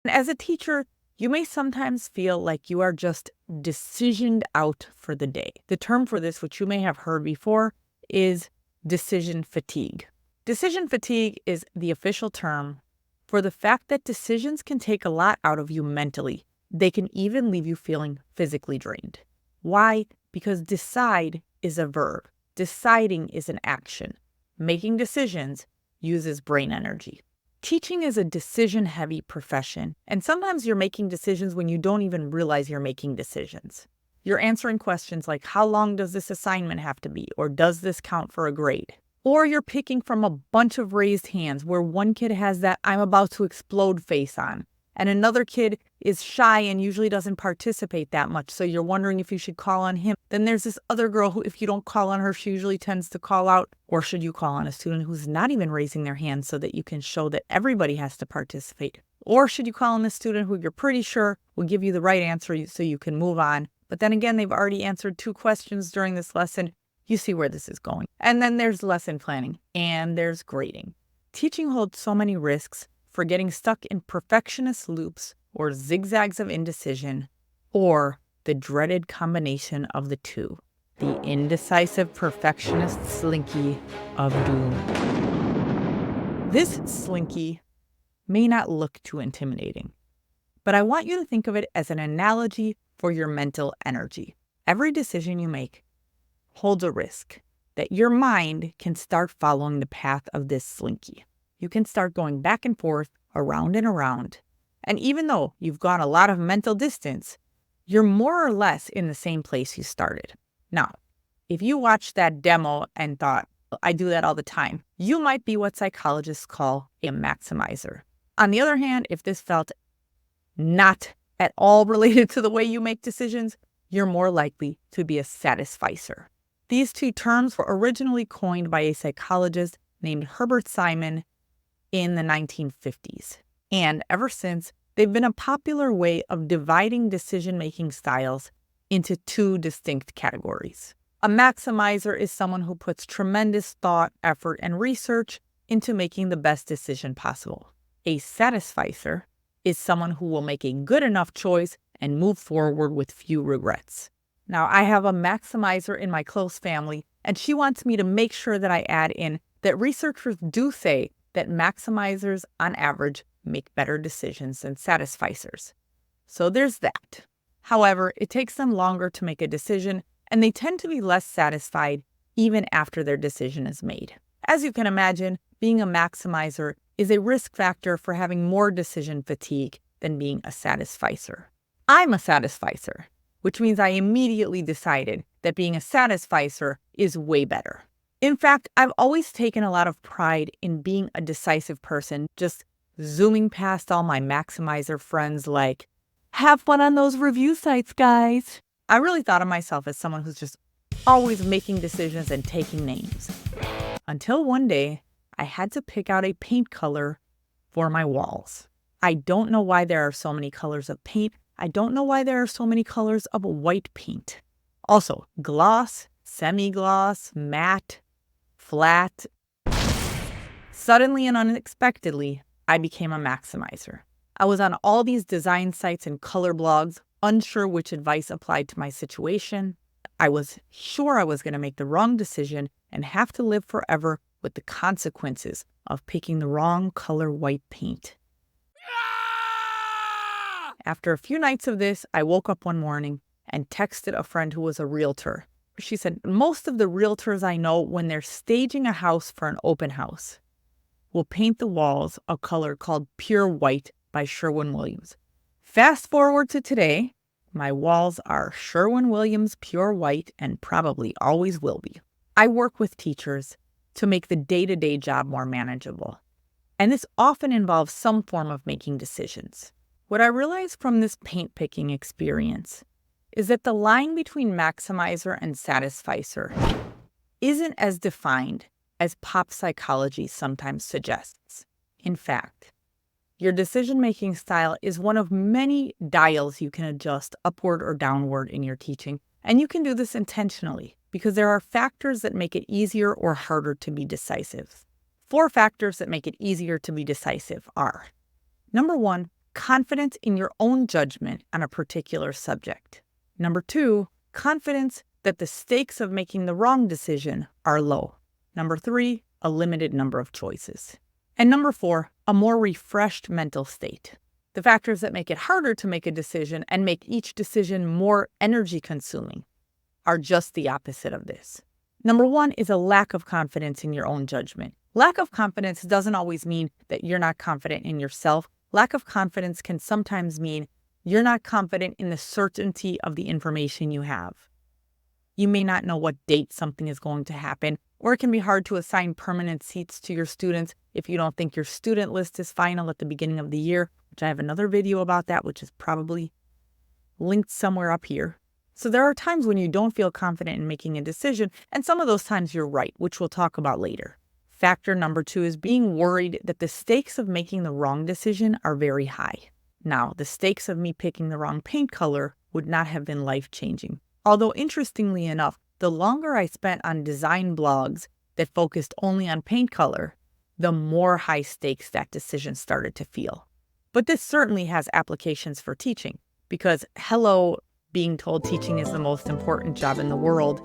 As a teacher, you may sometimes feel like you are just decisioned out for the day. The term for this, which you may have heard before, is decision fatigue. Decision fatigue is the official term for the fact that decisions can take a lot out of you mentally. They can even leave you feeling physically drained. Why? Because decide is a verb. Deciding is an action. Making decisions uses brain energy. Teaching is a decision-heavy profession, and sometimes you're making decisions when you don't even realize you're making decisions. You're answering questions like, how long does this assignment have to be? Or does this count for a grade? Or you're picking from a bunch of raised hands where one kid has that I'm about to explode face on, and another kid is shy and usually doesn't participate that much, so you're wondering if you should call on him. Then there's this other girl who, if you don't call on her, she usually tends to call out. Or should you call on a student who's not even raising their hand so that you can show that everybody has to participate? Or should you call on the student who you're pretty sure will give you the right answer so you can move on? But then again, they've already answered 2 questions during this lesson. You see where this is going. And then there's lesson planning and there's grading. Teaching holds so many risks for getting stuck in perfectionist loops or zigzags of indecision, or the dreaded combination of the two, the indecisive perfectionist slinky of doom. This slinky may not look too intimidating, but I want you to think of it as an analogy for your mental energy. Every decision you make holds a risk that your mind can start following the path of this slinky. You can start going back and forth, around and around. And even though you've gone a lot of mental distance, you're more or less in the same place you started. Now, if you watched that demo and thought, I do that all the time, you might be what psychologists call a maximizer. On the other hand, if this felt not at all related to the way you make decisions, you're more likely to be a satisficer. These 2 terms were originally coined by a psychologist named Herbert Simon in the 1950s. And ever since, they've been a popular way of dividing decision-making styles into 2 distinct categories. A maximizer is someone who puts tremendous thought, effort, and research into making the best decision possible. A satisficer is someone who will make a good enough choice and move forward with few regrets. Now, I have a maximizer in my close family, and she wants me to make sure that I add in that researchers do say that maximizers, on average, make better decisions than satisficers. So there's that. However, it takes them longer to make a decision, and they tend to be less satisfied even after their decision is made. As you can imagine, being a maximizer is a risk factor for having more decision fatigue than being a satisficer. I'm a satisficer, which means I immediately decided that being a satisficer is way better. In fact, I've always taken a lot of pride in being a decisive person, just zooming past all my maximizer friends like, have fun on those review sites, guys. I really thought of myself as someone who's just always making decisions and taking names. Until one day, I had to pick out a paint color for my walls. I don't know why there are so many colors of paint. I don't know why there are so many colors of white paint. Also, gloss, semi-gloss, matte, flat. Suddenly and unexpectedly, I became a maximizer. I was on all these design sites and color blogs, unsure which advice applied to my situation. I was sure I was going to make the wrong decision and have to live forever with the consequences of picking the wrong color white paint. After a few nights of this, I woke up one morning and texted a friend who was a realtor. She said, most of the realtors I know, when they're staging a house for an open house, will paint the walls a color called Pure White by Sherwin-Williams. Fast forward to today, my walls are Sherwin-Williams Pure White and probably always will be. I work with teachers to make the day-to-day job more manageable, and this often involves some form of making decisions. What I realized from this paint picking experience is that the line between maximizer and satisficer isn't as defined as pop psychology sometimes suggests. In fact, your decision-making style is one of many dials you can adjust upward or downward in your teaching, and you can do this intentionally because there are factors that make it easier or harder to be decisive. 4 factors that make it easier to be decisive are: number 1, confidence in your own judgment on a particular subject. Number 2, confidence that the stakes of making the wrong decision are low. Number 3, a limited number of choices. And number 4, a more refreshed mental state. The factors that make it harder to make a decision and make each decision more energy consuming are just the opposite of this. Number 1 is a lack of confidence in your own judgment. Lack of confidence doesn't always mean that you're not confident in yourself. Lack of confidence can sometimes mean you're not confident in the certainty of the information you have. You may not know what date something is going to happen, or it can be hard to assign permanent seats to your students if you don't think your student list is final at the beginning of the year, which I have another video about that, which is probably linked somewhere up here. So there are times when you don't feel confident in making a decision, and some of those times you're right, which we'll talk about later. Factor number 2 is being worried that the stakes of making the wrong decision are very high. Now, the stakes of me picking the wrong paint color would not have been life-changing. Although interestingly enough, the longer I spent on design blogs that focused only on paint color, the more high stakes that decision started to feel. But this certainly has applications for teaching, because hello, being told teaching is the most important job in the world,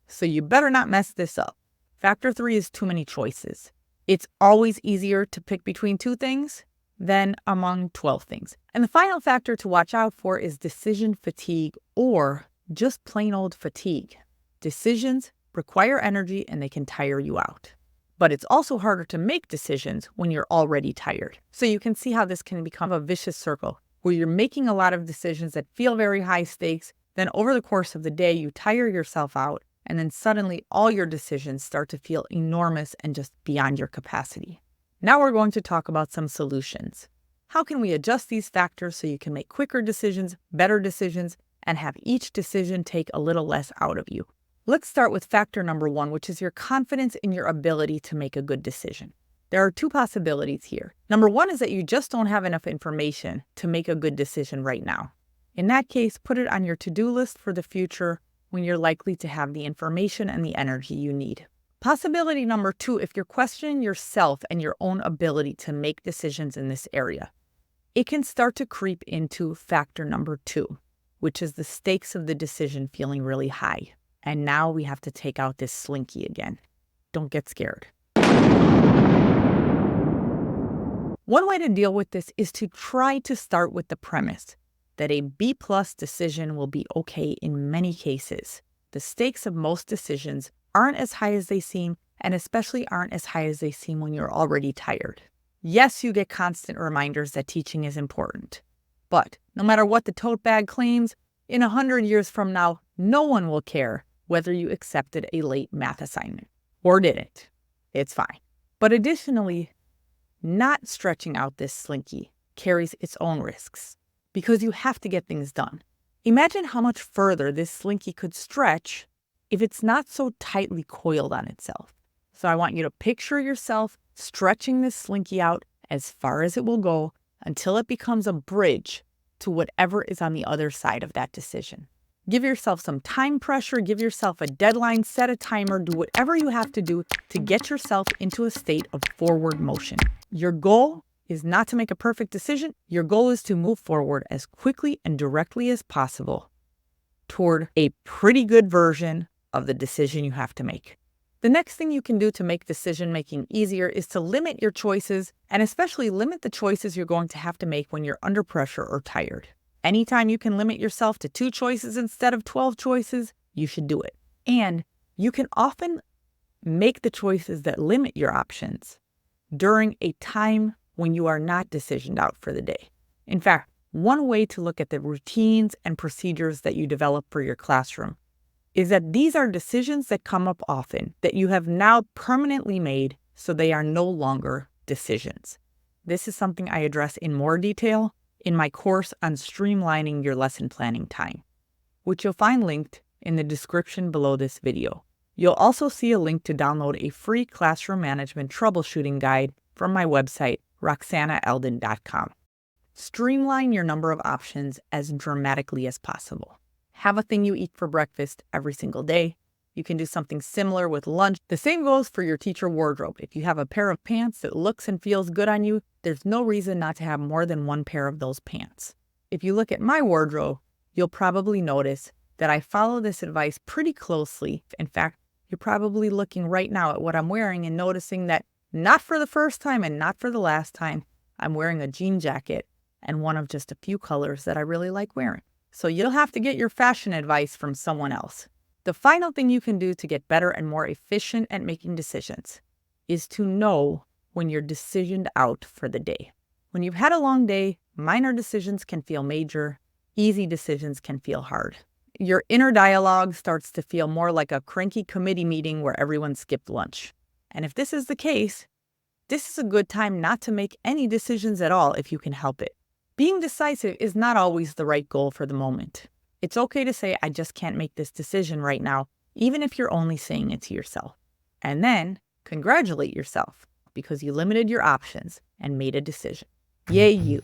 so you better not mess this up. Factor 3 is too many choices. It's always easier to pick between 2 things than among 12 things. And the final factor to watch out for is decision fatigue, or just plain old fatigue. Decisions require energy and they can tire you out. But it's also harder to make decisions when you're already tired. So you can see how this can become a vicious circle where you're making a lot of decisions that feel very high stakes. Then over the course of the day, you tire yourself out, and then suddenly all your decisions start to feel enormous and just beyond your capacity. Now we're going to talk about some solutions. How can we adjust these factors so you can make quicker decisions, better decisions, and have each decision take a little less out of you? Let's start with factor number 1, which is your confidence in your ability to make a good decision. There are 2 possibilities here. Number 1 is that you just don't have enough information to make a good decision right now. In that case, put it on your to-do list for the future when you're likely to have the information and the energy you need. Possibility number 2, if you're questioning yourself and your own ability to make decisions in this area, it can start to creep into factor number 2, which is the stakes of the decision feeling really high. And now we have to take out this slinky again. Don't get scared. One way to deal with this is to try to start with the premise that a B+ decision will be okay in many cases. The stakes of most decisions aren't as high as they seem, and especially aren't as high as they seem when you're already tired. Yes, you get constant reminders that teaching is important, but no matter what the tote bag claims, in 100 years from now, no one will care whether you accepted a late math assignment or didn't. It's fine. But additionally, not stretching out this slinky carries its own risks because you have to get things done. Imagine how much further this slinky could stretch if it's not so tightly coiled on itself. So I want you to picture yourself stretching this slinky out as far as it will go until it becomes a bridge to whatever is on the other side of that decision. Give yourself some time pressure, give yourself a deadline, set a timer, do whatever you have to do to get yourself into a state of forward motion. Your goal is not to make a perfect decision. Your goal is to move forward as quickly and directly as possible toward a pretty good version of the decision you have to make. The next thing you can do to make decision-making easier is to limit your choices, and especially limit the choices you're going to have to make when you're under pressure or tired. Anytime you can limit yourself to 2 choices instead of 12 choices, you should do it. And you can often make the choices that limit your options during a time when you are not decisioned out for the day. In fact, one way to look at the routines and procedures that you develop for your classroom is that these are decisions that come up often that you have now permanently made, so they are no longer decisions. This is something I address in more detail in my course on streamlining your lesson planning time, which you'll find linked in the description below this video. You'll also see a link to download a free classroom management troubleshooting guide from my website, roxanaeldon.com. Streamline your number of options as dramatically as possible. Have a thing you eat for breakfast every single day. You can do something similar with lunch. The same goes for your teacher wardrobe. If you have a pair of pants that looks and feels good on you, there's no reason not to have more than one pair of those pants. If you look at my wardrobe, you'll probably notice that I follow this advice pretty closely. In fact, you're probably looking right now at what I'm wearing and noticing that not for the first time and not for the last time, I'm wearing a jean jacket and one of just a few colors that I really like wearing. So you'll have to get your fashion advice from someone else. The final thing you can do to get better and more efficient at making decisions is to know when you're decisioned out for the day. When you've had a long day, minor decisions can feel major, easy decisions can feel hard. Your inner dialogue starts to feel more like a cranky committee meeting where everyone skipped lunch. And if this is the case, this is a good time not to make any decisions at all if you can help it. Being decisive is not always the right goal for the moment. It's okay to say, I just can't make this decision right now, even if you're only saying it to yourself. And then congratulate yourself because you limited your options and made a decision. Yay, you.